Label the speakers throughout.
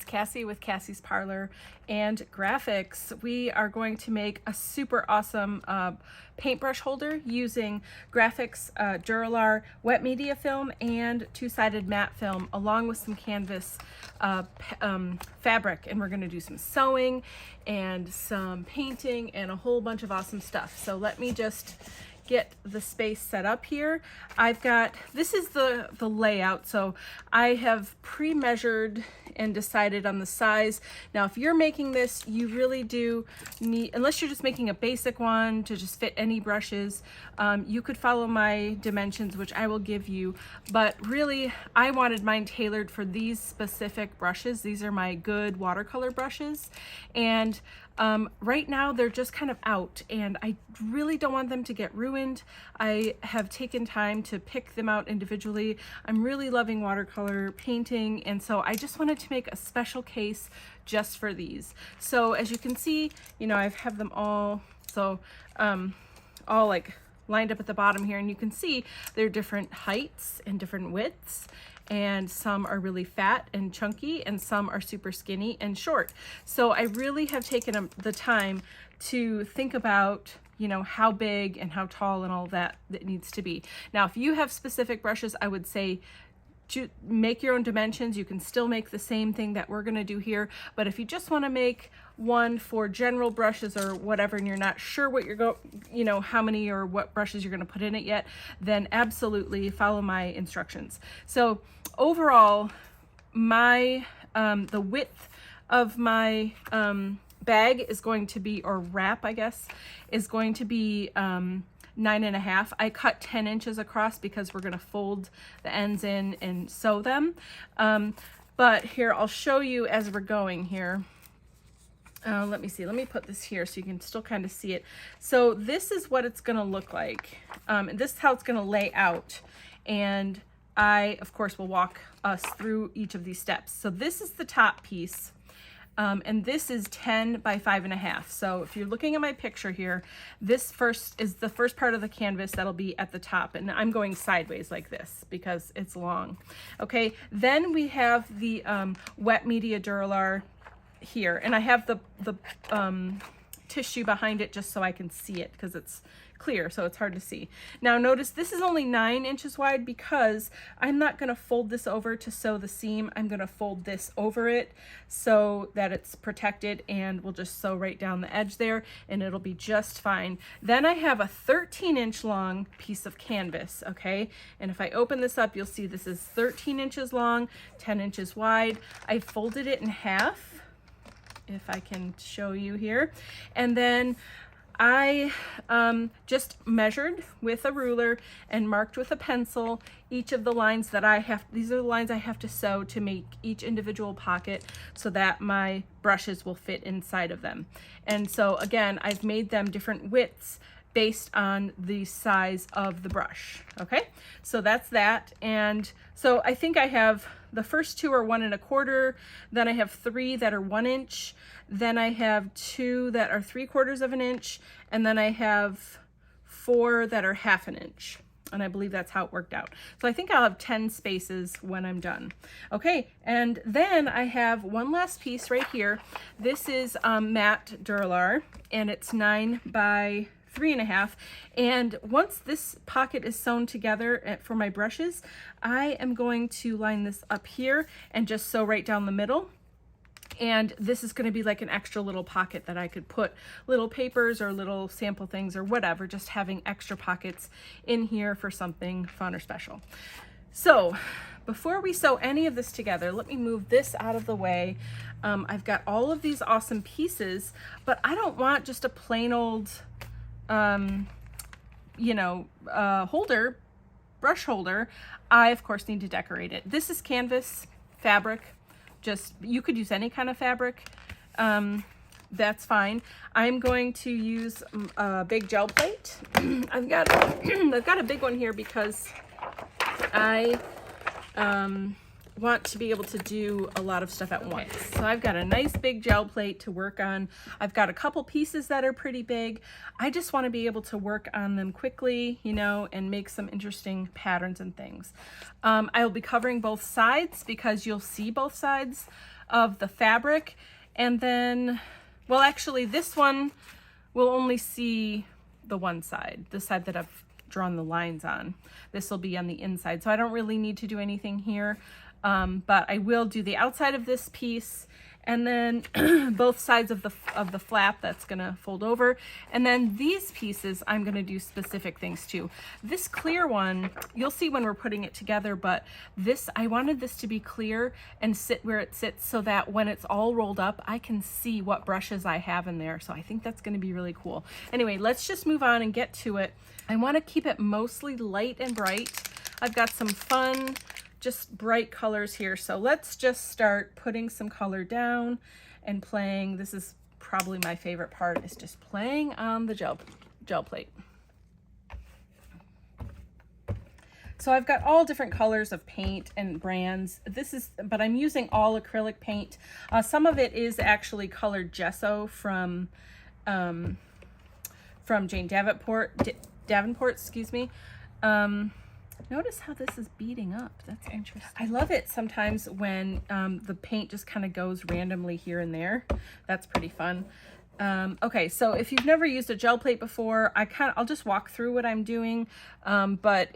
Speaker 1: Kassy with Kassy's Parlor and Grafix. We are going to make a super awesome paintbrush holder using Grafix Dura-Lar wet media film and two-sided matte film along with some canvas fabric, and we're going to do some sewing and some painting and a whole bunch of awesome stuff. So let me just get the space set up here. I've got, this is the layout, so I have pre-measured and decided on the size. Now if you're making this, you really do need, unless you're just making a basic one to just fit any brushes, you could follow my dimensions, which I will give you, but really I wanted mine tailored for these specific brushes. These are my good watercolor brushes, and right now they're just kind of out and I really don't want them to get ruined. I have taken time to pick them out individually. I'm really loving watercolor painting, and so I just wanted to make a special case just for these. So as you can see, you know, I have them all, so all like lined up at the bottom here, and you can see they're different heights and different widths, and some are really fat and chunky and some are super skinny and short. So I really have taken the time to think about, you know, how big and how tall and all that it needs to be. Now if you have specific brushes, I would say to make your own dimensions. You can still make the same thing that we're gonna do here, but if you just wanna make one for general brushes or whatever, and you're not sure what you're you know, how many or what brushes you're gonna put in it yet, then absolutely follow my instructions. So overall, my the width of my bag is going to be, or wrap I guess, is going to be 9.5. I cut 10 inches across because we're going to fold the ends in and sew them. But here, I'll show you as we're going here. Let me see, let me put this here so you can still kind of see it. So this is what it's going to look like. And this is how it's going to lay out. And I, of course, will walk us through each of these steps. So this is the top piece. And this is 10 by 5.5. So if you're looking at my picture here, this first is the first part of the canvas that'll be at the top, and I'm going sideways like this because it's long. Okay, then we have the wet media Dura-Lar here, and I have the tissue behind it just so I can see it because it's clear, so it's hard to see. Now notice this is only 9 inches wide because I'm not going to fold this over to sew the seam. I'm going to fold this over it so that it's protected, and we'll just sew right down the edge there and it'll be just fine. Then I have a 13-inch long piece of canvas, okay? And if I open this up, you'll see this is 13 inches long, 10 inches wide. I folded it in half, if I can show you here, and then I just measured with a ruler and marked with a pencil each of the lines that I have. These are the lines I have to sew to make each individual pocket so that my brushes will fit inside of them. And so again, I've made them different widths based on the size of the brush. Okay, so that's that. And so I think I have the first two are 1 1/4, then I have 3 that are 1 inch, then I have 2 that are 3/4 of an inch, and then I have 4 that are 1/2 inch. And I believe that's how it worked out. So I think I'll have 10 spaces when I'm done. Okay, and then I have one last piece right here. This is matte Dura-Lar, and it's 9 by 3.5, and once this pocket is sewn together for my brushes, I am going to line this up here and just sew right down the middle. And this is going to be like an extra little pocket that I could put little papers or little sample things or whatever, just having extra pockets in here for something fun or special. So before we sew any of this together, let me move this out of the way. I've got all of these awesome pieces, but I don't want just a plain old you know, holder, brush holder. I of course need to decorate it. This is canvas fabric. Just, you could use any kind of fabric. That's fine. I'm going to use a big gel plate. I've got a big one here because I want to be able to do a lot of stuff at once. So I've got a nice big gel plate to work on. I've got a couple pieces that are pretty big. I just want to be able to work on them quickly, you know, and make some interesting patterns and things. I will be covering both sides because you'll see both sides of the fabric. And then, well, actually this one will only see the one side, the side that I've drawn the lines on. This will be on the inside, so I don't really need to do anything here, but I will do the outside of this piece, and then both sides of the flap that's gonna fold over, and then these pieces I'm gonna do specific things to. This clear one, you'll see when we're putting it together, but this, I wanted this to be clear and sit where it sits so that when it's all rolled up, I can see what brushes I have in there. So I think that's gonna be really cool. Anyway, let's just move on and get to it. I wanna keep it mostly light and bright. I've got some fun, just bright colors here. So let's just start putting some color down and playing. This is probably my favorite part, is just playing on the gel plate. So I've got all different colors of paint and brands. But I'm using all acrylic paint. Some of it is actually colored gesso from Jane Davenport, excuse me. Notice how this is beading up. That's interesting. I love it sometimes when the paint just kind of goes randomly here and there. That's pretty fun. Okay, so if you've never used a gel plate before, I'll just walk through what I'm doing. But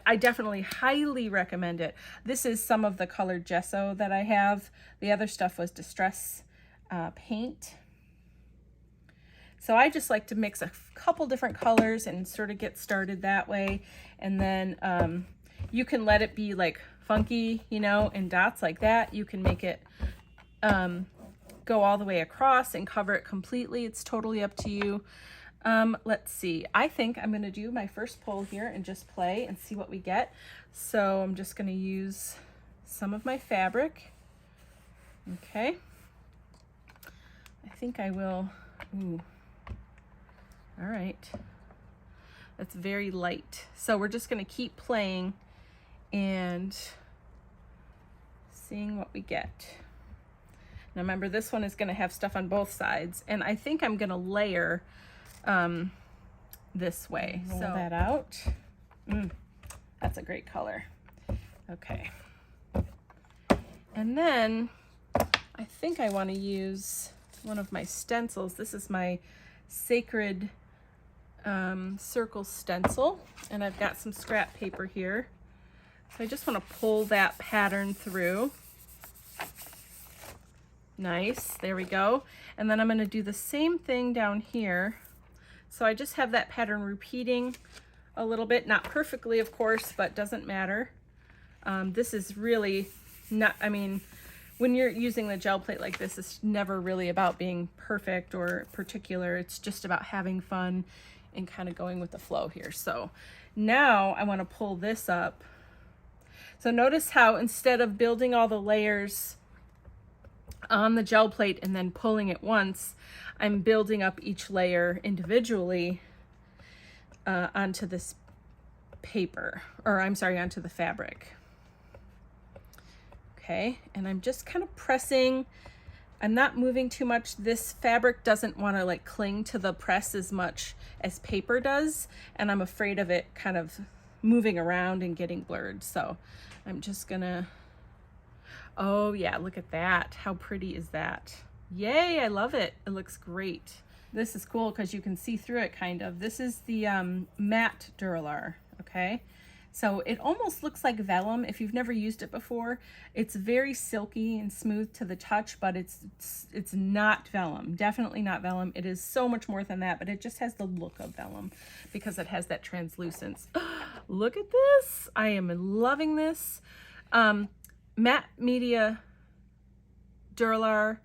Speaker 1: I definitely highly recommend it. This is some of the colored gesso that I have. The other stuff was distress paint. So I just like to mix a couple different colors and sort of get started that way. And then you can let it be like funky, you know, in dots like that. You can make it go all the way across and cover it completely. It's totally up to you. Let's see. I think I'm going to do my first pull here and just play and see what we get. So I'm just going to use some of my fabric. Okay. I think I will. Ooh. All right. That's very light. So we're just going to keep playing and seeing what we get. Now remember, this one is going to have stuff on both sides, and I think I'm going to layer this way. Roll that out. That's a great color. Okay. And then I think I want to use one of my stencils. This is my Sacred circle stencil, and I've got some scrap paper here. So I just want to pull that pattern through. Nice, there we go. And then I'm going to do the same thing down here. So I just have that pattern repeating a little bit, not perfectly of course, but doesn't matter. This is really not, I mean, when you're using the gel plate like this, it's never really about being perfect or particular. It's just about having fun and kind of going with the flow here. So now I want to pull this up. So notice how instead of building all the layers on the gel plate and then pulling it once, I'm building up each layer individually onto this paper, or I'm sorry, onto the fabric. Okay, and I'm just kind of pressing. I'm not moving too much. This fabric doesn't want to like cling to the press as much as paper does, and I'm afraid of it kind of moving around and getting blurred. So I'm just gonna, oh yeah, look at that. How pretty is that? Yay, I love it. It looks great. This is cool because you can see through it kind of. This is the matte Dura-Lar, okay? So it almost looks like vellum if you've never used it before. It's very silky and smooth to the touch, but it's not vellum. Definitely not vellum. It is so much more than that, but it just has the look of vellum because it has that translucence. Look at this. I am loving this. Matte Media Dura-Lar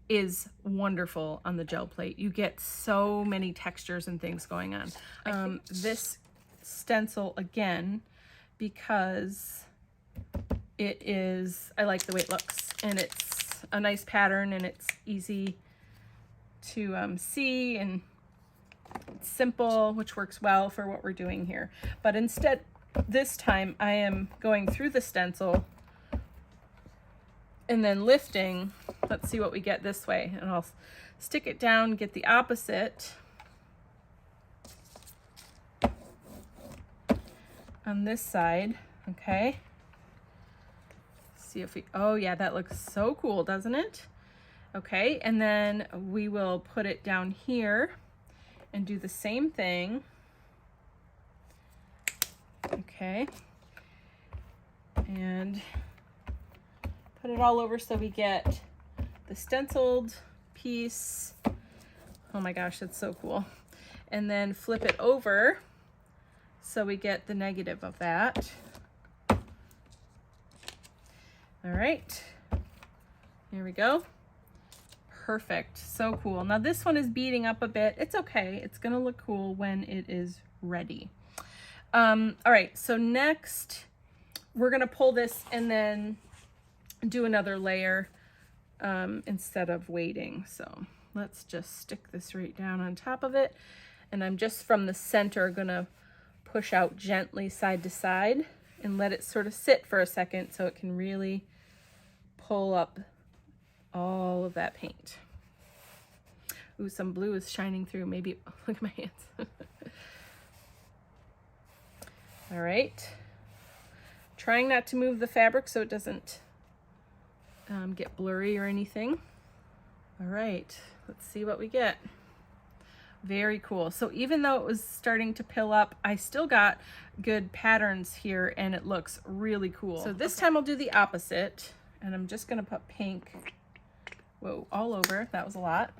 Speaker 1: is wonderful on the gel plate. You get so many textures and things going on. This stencil again, because it is, I like the way it looks, and it's a nice pattern, and it's easy to see, and it's simple, which works well for what we're doing here. But instead, this time I am going through the stencil and then lifting. Let's see what we get this way, and I'll stick it down, get the opposite on this side. Okay, see if we, oh yeah, that looks so cool, doesn't it? Okay, and then we will put it down here and do the same thing. Okay, and put it all over so we get the stenciled piece. Oh my gosh, that's so cool. And then flip it over so we get the negative of that. All right, here we go. Perfect, so cool. Now this one is beading up a bit. It's okay, it's gonna look cool when it is ready. All right, so next we're gonna pull this and then do another layer instead of waiting. So let's just stick this right down on top of it. And I'm just from the center gonna push out gently side to side and let it sort of sit for a second so it can really pull up all of that paint. Ooh, some blue is shining through. Maybe, look at my hands. All right. Trying not to move the fabric so it doesn't get blurry or anything. All right, let's see what we get. Very cool. So even though it was starting to pill up, I still got good patterns here and it looks really cool. So this time I'll do the opposite and I'm just gonna put pink, whoa, all over. That was a lot.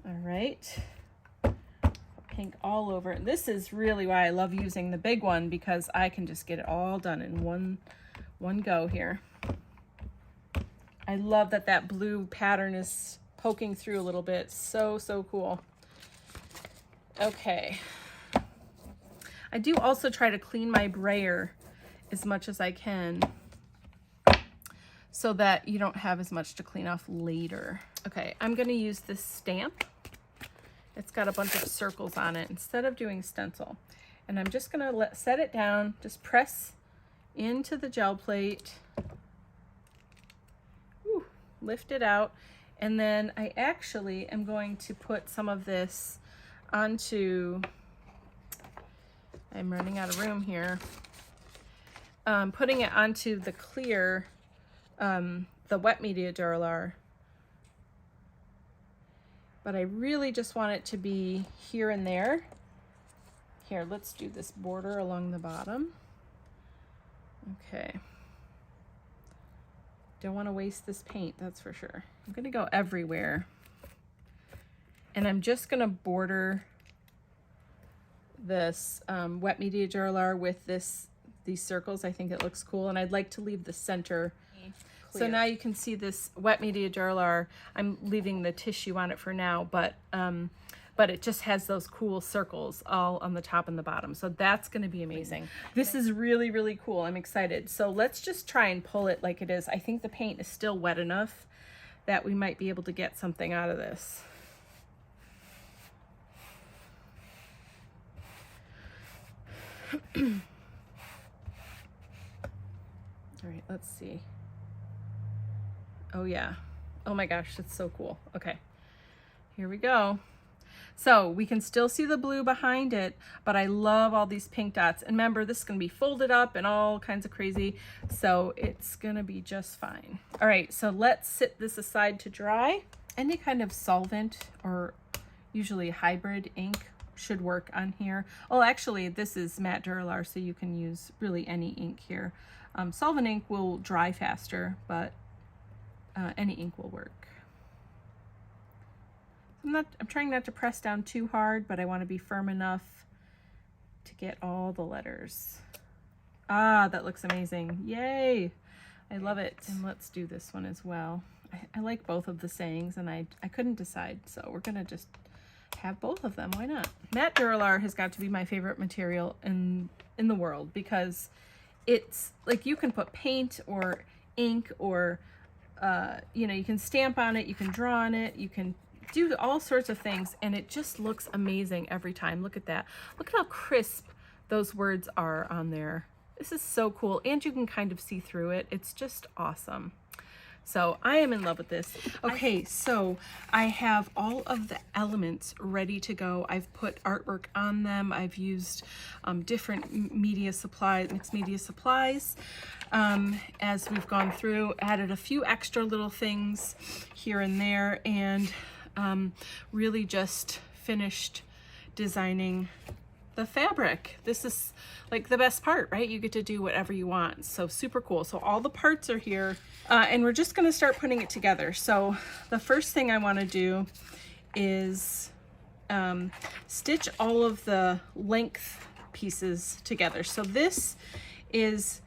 Speaker 1: All right, pink all over. This is really why I love using the big one, because I can just get it all done in one go here. I love that that blue pattern is poking through a little bit. So cool. Okay. I do also try to clean my brayer as much as I can so that you don't have as much to clean off later. Okay, I'm gonna use this stamp. It's got a bunch of circles on it instead of doing stencil. And I'm just gonna set it down, just press into the gel plate. Whew, lift it out. And then I actually am going to put some of this onto, I'm running out of room here, putting it onto the clear, the wet media Dura-Lar. But I really just want it to be here and there. Here, let's do this border along the bottom. Okay. Don't want to waste this paint, that's for sure. I'm gonna go everywhere. And I'm just gonna border this wet media Dura-Lar with these circles. I think it looks cool, and I'd like to leave the center clear. So now you can see this wet media Dura-Lar. I'm leaving the tissue on it for now, but it just has those cool circles all on the top and the bottom. So that's gonna be amazing. This is really, really cool. I'm excited. So let's just try and pull it like it is. I think the paint is still wet enough that we might be able to get something out of this. All right, let's see. Oh yeah. Oh my gosh, that's so cool. Okay, here we go. So we can still see the blue behind it, but I love all these pink dots. And remember, this is gonna be folded up and all kinds of crazy, so it's gonna be just fine. All right, so let's sit this aside to dry. Any kind of solvent or usually hybrid ink should work on here. Oh, actually, this is matte Dura-Lar, so you can use really any ink here. Solvent ink will dry faster, but any ink will work. I'm trying not to press down too hard, but I want to be firm enough to get all the letters. Ah, that looks amazing. Yay! I love it. And let's do this one as well. I like both of the sayings, and I couldn't decide, so we're gonna just have both of them. Why not? Matte Dura-Lar has got to be my favorite material in the world, because it's like you can put paint or ink or you know, you can stamp on it, you can draw on it, you can do all sorts of things, and it just looks amazing every time. Look at that. Look at how crisp those words are on there. This is so cool, and you can kind of see through it. It's just awesome. So I am in love with this. Okay, so I have all of the elements ready to go. I've put artwork on them. I've used different media supplies, mixed media supplies. As we've gone through, added a few extra little things here and there, and really just finished designing the fabric. This is like the best part, right? You get to do whatever you want. So super cool. So all the parts are here, and we're just gonna start putting it together. So the first thing I wanna do is stitch all of the length pieces together. So this is,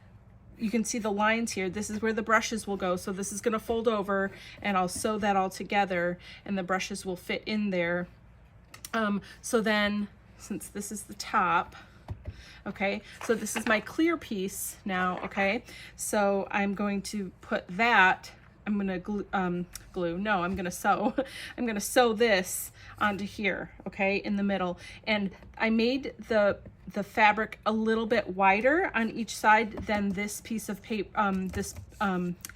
Speaker 1: you can see the lines here. This is where the brushes will go. So this is gonna fold over, and I'll sew that all together, and the brushes will fit in there. So then, since this is the top, okay, so this is my clear piece now, okay, so I'm going to put that, I'm gonna I'm gonna sew, I'm gonna sew this onto here, okay, in the middle. And I made the fabric a little bit wider on each side than this piece of paper, this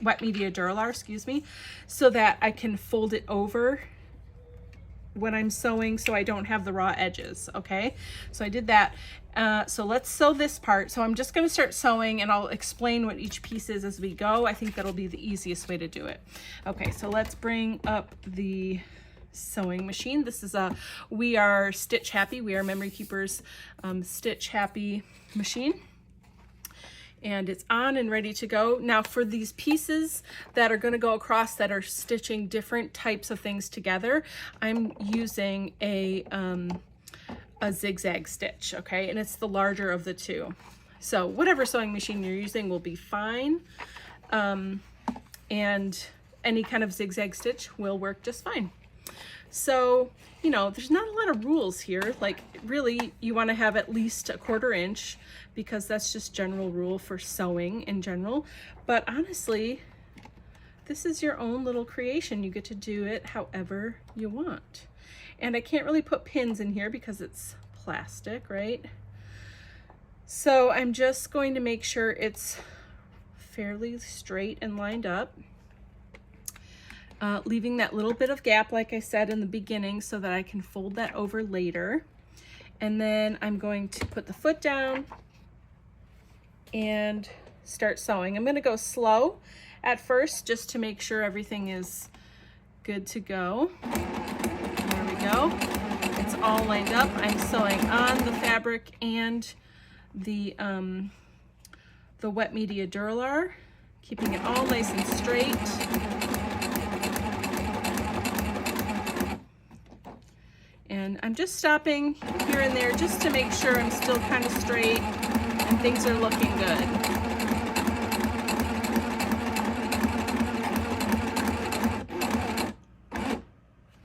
Speaker 1: wet media Dura-Lar, excuse me, so that I can fold it over when I'm sewing, so I don't have the raw edges, okay? So I did that. So let's sew this part. So I'm just gonna start sewing, and I'll explain what each piece is as we go. I think that'll be the easiest way to do it. Okay, so let's bring up the sewing machine. This is a We Are Stitch Happy, We Are Memory Keepers Stitch Happy machine. And it's on and ready to go. Now for these pieces that are gonna go across that are stitching different types of things together, I'm using a zigzag stitch, okay? And it's the larger of the two. So whatever sewing machine you're using will be fine. And any kind of zigzag stitch will work just fine. So, you know, there's not a lot of rules here. Like really, you wanna have at least 1/4 inch, because that's just general rule for sewing in general. But honestly, this is your own little creation. You get to do it however you want. And I can't really put pins in here because it's plastic, right? So I'm just going to make sure it's fairly straight and lined up. Leaving that little bit of gap, like I said in the beginning, so that I can fold that over later. And then I'm going to put the foot down and start sewing. I'm going to go slow at first just to make sure everything is good to go. There we go. It's all lined up. I'm sewing on the fabric and the wet media Dura-Lar, keeping it all nice and straight. And I'm just stopping here and there just to make sure I'm still kind of straight and things are looking good.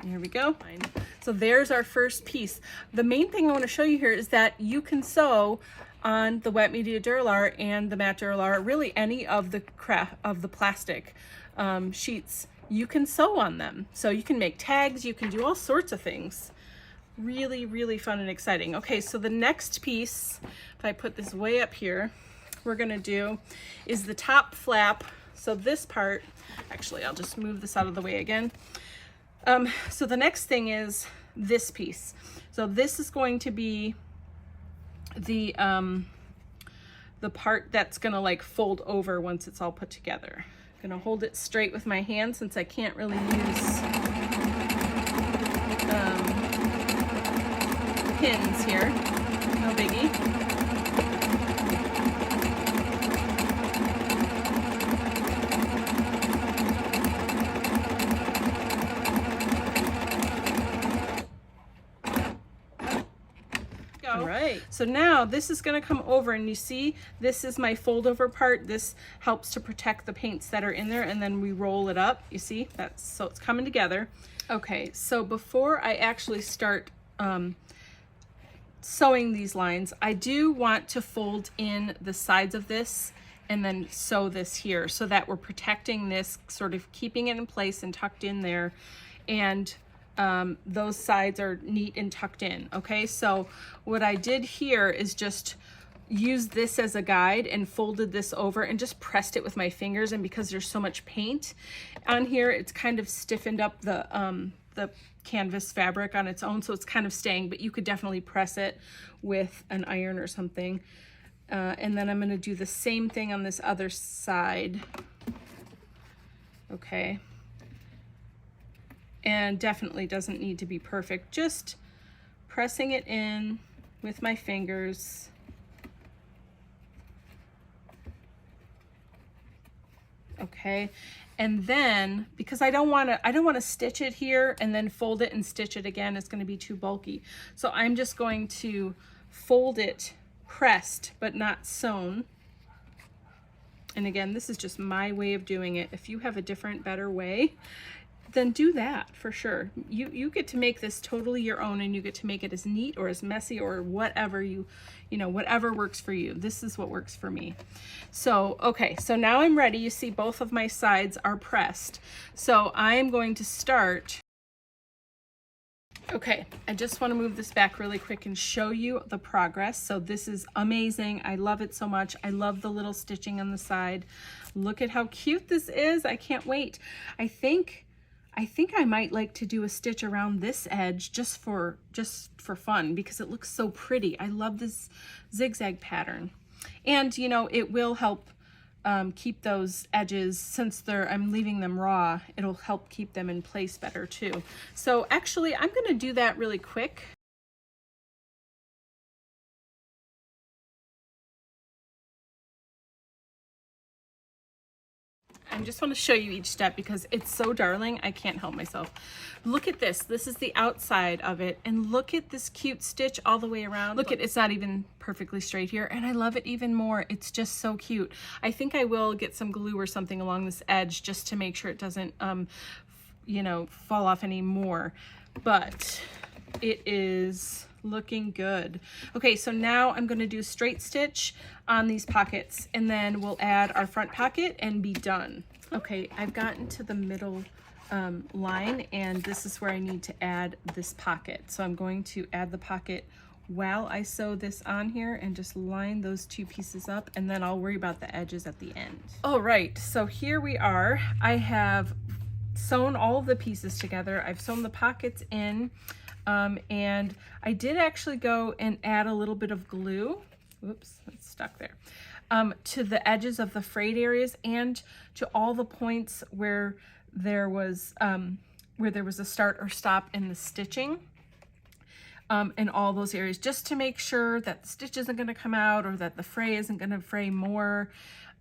Speaker 1: There we go. So there's our first piece. The main thing I want to show you here is that you can sew on the wet media Dura-Lar and the matte Dura-Lar, really any of the plastic sheets. You can sew on them. So you can make tags, you can do all sorts of things. Really, really fun and exciting. Okay, so the next piece, if I put this way up here, we're gonna do is the top flap. So this part, actually, I'll just move this out of the way again. So the next thing is this piece. So this is going to be the part that's gonna like fold over once it's all put together. I'm gonna hold it straight with my hand since I can't really use pins here, no biggie. All right, so now this is going to come over, and you see this is my fold over part. This helps to protect the paints that are in there, and then we roll it up. You see that's, so it's coming together. Okay, so before I actually start sewing these lines, I do want to fold in the sides of this and then sew this here so that we're protecting this, sort of keeping it in place and tucked in there, and those sides are neat and tucked in. Okay, so what I did here is just used this as a guide and folded this over and just pressed it with my fingers, and because there's so much paint on here, it's kind of stiffened up the canvas fabric on its own, so it's kind of staying, but you could definitely press it with an iron or something. And then I'm going to do the same thing on this other side. Okay. And definitely doesn't need to be perfect, just pressing it in with my fingers. Okay, and then because I don't want to stitch it here and then fold it and stitch it again, it's going to be too bulky. So I'm just going to fold it pressed but not sewn. And again, this is just my way of doing it. If you have a different, better way, then do that for sure. You get to make this totally your own, and you get to make it as neat or as messy or whatever you know, whatever works for you. This is what works for me. So, okay, so now I'm ready. You see both of my sides are pressed. So I'm going to start. Okay, I just want to move this back really quick and show you the progress. So this is amazing. I love it so much. I love the little stitching on the side. Look at how cute this is. I can't wait. I think I might like to do a stitch around this edge just for fun, because it looks so pretty. I love this zigzag pattern. And you know, it will help keep those edges, since I'm leaving them raw, it'll help keep them in place better too. So actually, I'm going to do that really quick. I just want to show you each step because it's so darling, I can't help myself. Look at this. This is the outside of it, and look at this cute stitch all the way around. Look at, it's not even perfectly straight here, and I love it even more. It's just so cute. I think I will get some glue or something along this edge just to make sure it doesn't you know, fall off anymore, but it is looking good. Okay, so now I'm going to do straight stitch on these pockets, and then we'll add our front pocket and be done. Okay, I've gotten to the middle line, and this is where I need to add this pocket. So I'm going to add the pocket while I sew this on here and just line those two pieces up, and then I'll worry about the edges at the end. All right, so here we are. I have sewn all of the pieces together. I've sewn the pockets in. And I did actually go and add a little bit of glue. Whoops, it's stuck there. To the edges of the frayed areas and to all the points where there was a start or stop in the stitching. In all those areas, just to make sure that the stitch isn't going to come out or that the fray isn't going to fray more.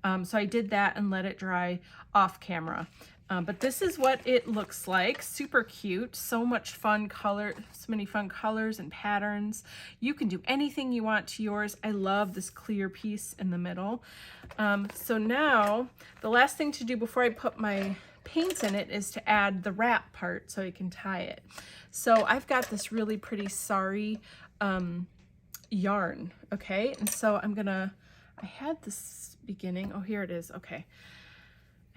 Speaker 1: So I did that and let it dry off camera. But this is what it looks like. Super cute. So much fun color, so many fun colors and patterns. You can do anything you want to yours. I love this clear piece in the middle. So now the last thing to do before I put my paints in it is to add the wrap part so I can tie it. So I've got this really pretty sari yarn. Okay, and so I had this beginning. Oh, here it is. Okay.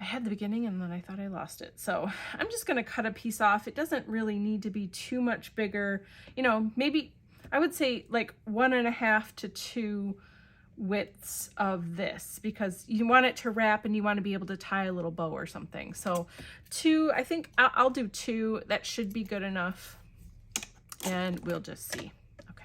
Speaker 1: I had the beginning and then I thought I lost it. So I'm just going to cut a piece off. It doesn't really need to be too much bigger. You know, maybe I would say like 1.5 to 2 widths of this, because you want it to wrap and you want to be able to tie a little bow or something. So 2, I think I'll do 2. That should be good enough. And we'll just see.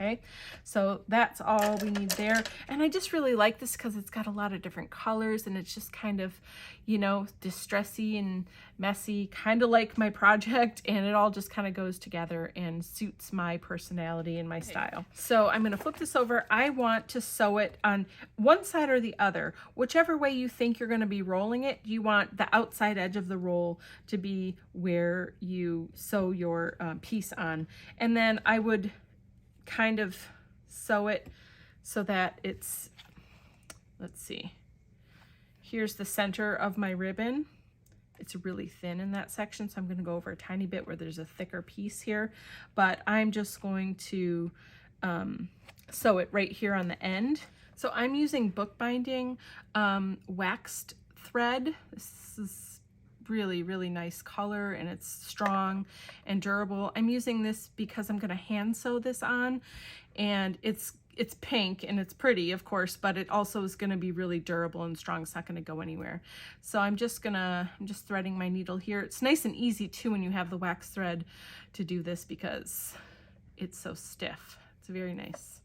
Speaker 1: Okay, so that's all we need there. And I just really like this because it's got a lot of different colors, and it's just kind of, you know, distressy and messy, kind of like my project, and it all just kind of goes together and suits my personality and my style. So I'm going to flip this over. I want to sew it on one side or the other. Whichever way you think you're going to be rolling it, you want the outside edge of the roll to be where you sew your piece on. And then I would kind of sew it so that it's, let's see, here's the center of my ribbon. It's really thin in that section, so I'm going to go over a tiny bit where there's a thicker piece here, but I'm just going to sew it right here on the end. So I'm using bookbinding waxed thread. This is really, really nice color, and it's strong and durable. I'm using this because I'm going to hand sew this on, and it's it's pink and it's pretty, of course, but it also is going to be really durable and strong. It's not going to go anywhere. So I'm just threading my needle here. It's nice and easy too when you have the wax thread to do this because it's so stiff. It's very nice.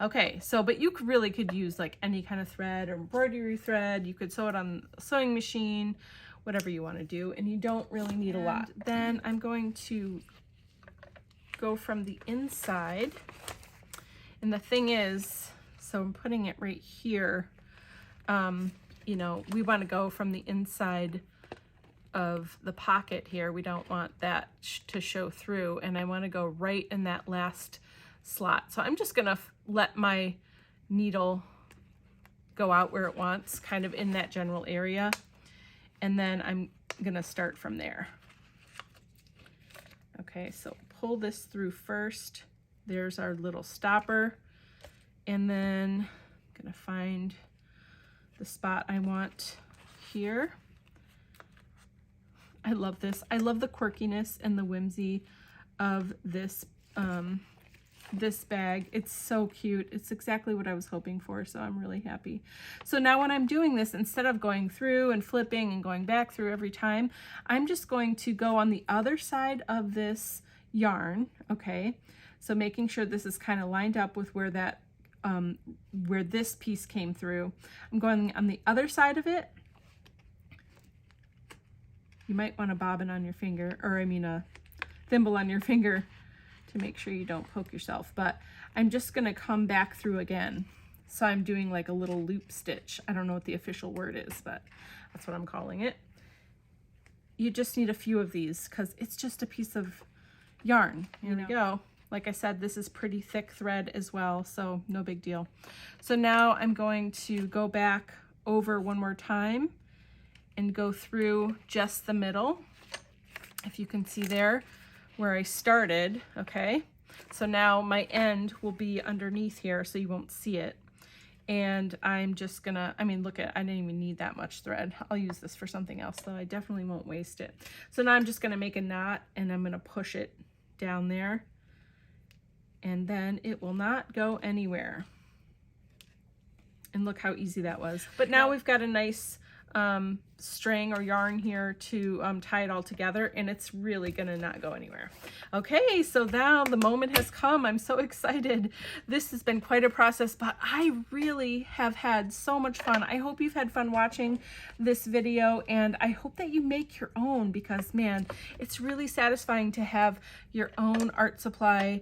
Speaker 1: Okay, so, but you really could use like any kind of thread or embroidery thread. You could sew it on a sewing machine, whatever you want to do, and you don't really need a lot. Then I'm going to go from the inside, and the thing is, so I'm putting it right here, you know, we want to go from the inside of the pocket here. We don't want that to show through, and I want to go right in that last slot. So I'm just gonna let my needle go out where it wants, kind of in that general area, and then I'm gonna start from there. Okay, so pull this through first. There's our little stopper, and then I'm gonna find the spot I want here. I love this. I love the quirkiness and the whimsy of this this bag. It's so cute. It's exactly what I was hoping for, so I'm really happy. So now when I'm doing this, instead of going through and flipping and going back through every time, I'm just going to go on the other side of this yarn, okay? So making sure this is kind of lined up with where that where this piece came through. I'm going on the other side of it. You might want a bobbin on your finger, or I mean a thimble on your finger to make sure you don't poke yourself, but I'm just gonna come back through again. So I'm doing like a little loop stitch. I don't know what the official word is, but that's what I'm calling it. You just need a few of these because it's just a piece of yarn. Here we go. Like I said, this is pretty thick thread as well, so no big deal. So now I'm going to go back over one more time and go through just the middle. If you can see there where I started, okay? So now my end will be underneath here so you won't see it. And I'm just gonna, I mean, look at, I didn't even need that much thread. I'll use this for something else though. I definitely won't waste it. So now I'm just gonna make a knot and I'm gonna push it down there, and then it will not go anywhere. And look how easy that was. But now we've got a nice string or yarn here to tie it all together, and it's really gonna not go anywhere. Okay, so now the moment has come. I'm so excited. This has been quite a process, but I really have had so much fun. I hope you've had fun watching this video, and I hope that you make your own, because man, it's really satisfying to have your own art supply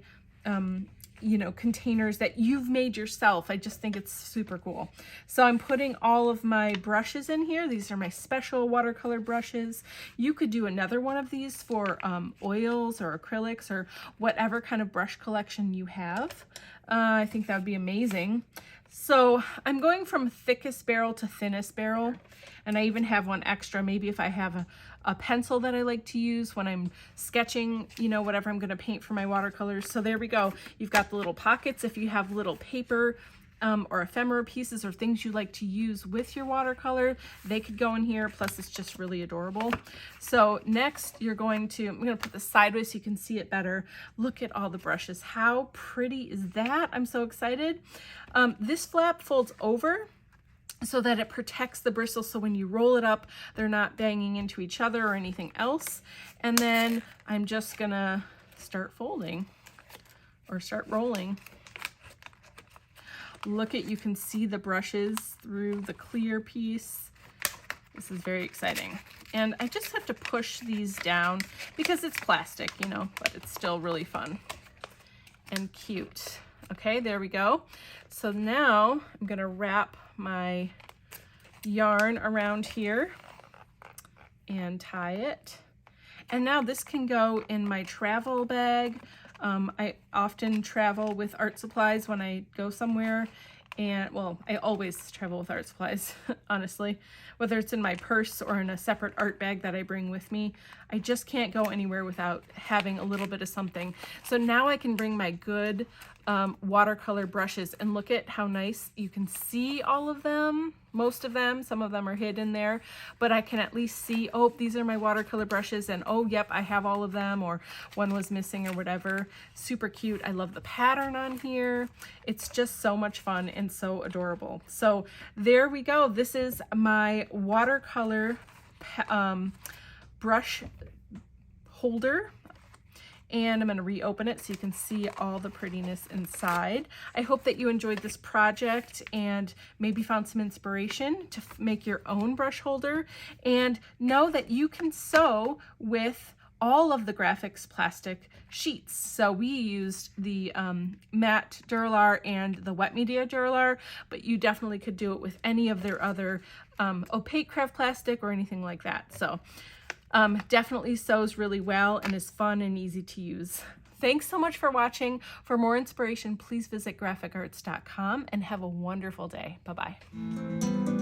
Speaker 1: you know, containers that you've made yourself. I just think it's super cool. So I'm putting all of my brushes in here. These are my special watercolor brushes. You could do another one of these for oils or acrylics or whatever kind of brush collection you have. I think that would be amazing. So I'm going from thickest barrel to thinnest barrel, and I even have one extra, maybe if I have a pencil that I like to use when I'm sketching, you know, whatever I'm going to paint for my watercolors. So there we go. You've got the little pockets. If you have little paper or ephemera pieces or things you like to use with your watercolor, they could go in here. Plus it's just really adorable. So next you're going to, I'm going to put this sideways so you can see it better. Look at all the brushes. How pretty is that? I'm so excited. This flap folds over so that it protects the bristles, so when you roll it up, they're not banging into each other or anything else. And then I'm just gonna start folding or start rolling. Look at, you can see the brushes through the clear piece. This is very exciting. And I just have to push these down because it's plastic, you know, but it's still really fun and cute. Okay, there we go. So now I'm gonna wrap my yarn around here and tie it. And now this can go in my travel bag. I often travel with art supplies when I go somewhere, and well, I always travel with art supplies, honestly, whether it's in my purse or in a separate art bag that I bring with me. I just can't go anywhere without having a little bit of something. So now I can bring my good watercolor brushes, and look at how nice you can see all of them, most of them. Some of them are hidden there, but I can at least see, oh, these are my watercolor brushes, and oh, yep, I have all of them, or one was missing or whatever. Super cute. I love the pattern on here. It's just so much fun and so adorable. So there we go. This is my watercolor brush holder, and I'm going to reopen it so you can see all the prettiness inside. I hope that you enjoyed this project and maybe found some inspiration to make your own brush holder, and know that you can sew with all of the Grafix plastic sheets. So we used the matte Dura-Lar and the wet media Dura-Lar, but you definitely could do it with any of their other opaque craft plastic or anything like that. So definitely sews really well and is fun and easy to use. Thanks so much for watching. For more inspiration, please visit graphicarts.com and have a wonderful day. Bye-bye.